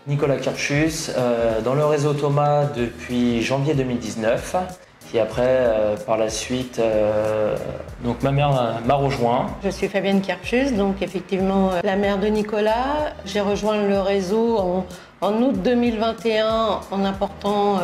Nicolas Kirchhus, dans le réseau Thomas depuis janvier 2019. Et après, par la suite, donc ma mère m'a rejoint. Je suis Fabienne Kirchhus, donc effectivement la mère de Nicolas. J'ai rejoint le réseau en août 2021 en apportant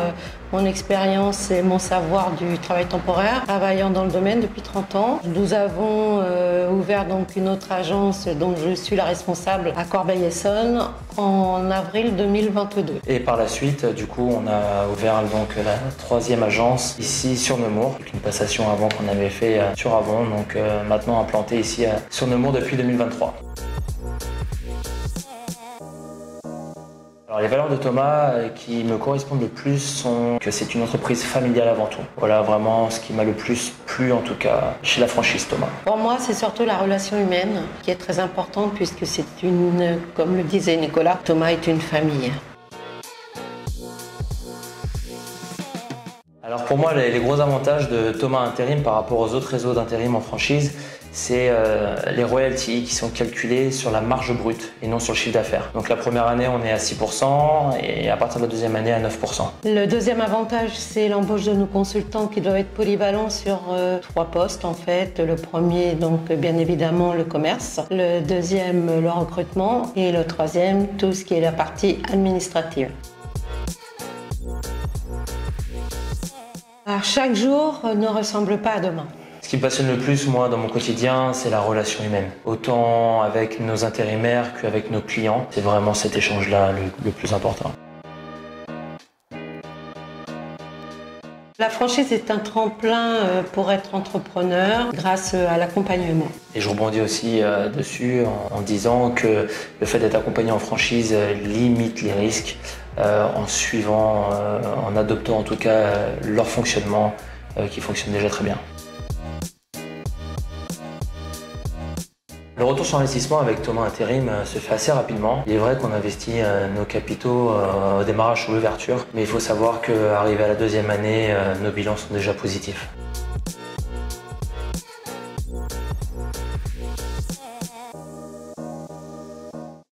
mon expérience et mon savoir du travail temporaire, travaillant dans le domaine depuis 30 ans. Nous avons ouvert donc une autre agence dont je suis la responsable à Corbeil-Essonnes en avril 2022. Et par la suite, du coup, on a ouvert donc la troisième agence ici sur Nemours, avec une passation avant qu'on avait fait sur Avon, donc maintenant implantée ici sur Nemours depuis 2023. Alors, les valeurs de Thomas qui me correspondent le plus sont que c'est une entreprise familiale avant tout. Voilà vraiment ce qui m'a le plus plu en tout cas chez la franchise Thomas. Pour moi, c'est surtout la relation humaine qui est très importante puisque c'est une, comme le disait Nicolas, Thomas est une famille. Alors pour moi, les gros avantages de Thomas Intérim par rapport aux autres réseaux d'intérim en franchise, c'est les royalties qui sont calculées sur la marge brute et non sur le chiffre d'affaires. Donc la première année, on est à 6% et à partir de la deuxième année, à 9%. Le deuxième avantage, c'est l'embauche de nos consultants qui doivent être polyvalents sur 3 postes en fait. Le premier, donc bien évidemment, le commerce. Le deuxième, le recrutement. Et le troisième, tout ce qui est la partie administrative. Alors, chaque jour ne ressemble pas à demain. Ce qui me passionne le plus, moi, dans mon quotidien, c'est la relation humaine. Autant avec nos intérimaires qu'avec nos clients. C'est vraiment cet échange-là le plus important. La franchise est un tremplin pour être entrepreneur grâce à l'accompagnement. Et je rebondis aussi dessus en disant que le fait d'être accompagné en franchise limite les risques en suivant, en adoptant en tout cas leur fonctionnement qui fonctionne déjà très bien. Le retour sur investissement avec Thomas Intérim se fait assez rapidement. Il est vrai qu'on investit nos capitaux au démarrage sur l'ouverture, mais il faut savoir qu'arrivé à la deuxième année, nos bilans sont déjà positifs.